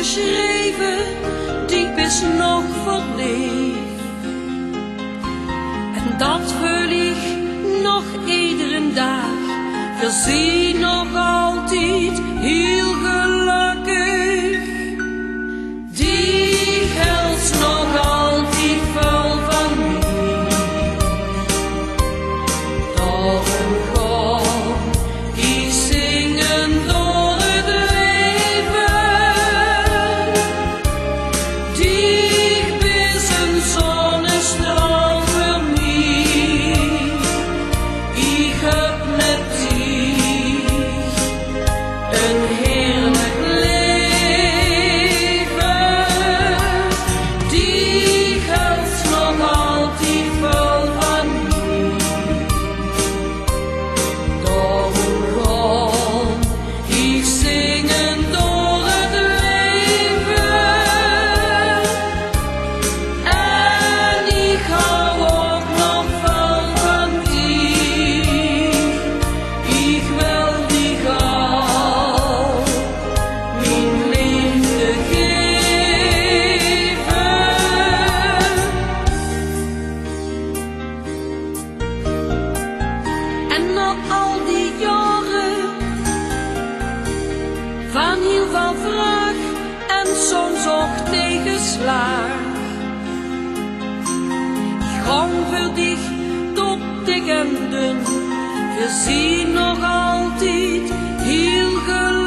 geschreven, diep is nog verleefd. En dat verlieg nog iedere dag, verzien nog altijd heel gelukkig. Die geldt nog altijd vol van mij. Daarom ga ik zingen door het leven. Dicht is een zonnestraal voor mij. Ik heb met dich een heerlijk leven. Die geldt nog altijd vol van mij. Daarom ga ik zingen door het leven. En ik hou ook nog vol van dich. Ik wil dich al mijn liefde geven. En na al die jaren van heel veel vraag en soms ook tegenslaag, ik gang voor dich door dik en dun, we zien nog altijd heel gelukkig.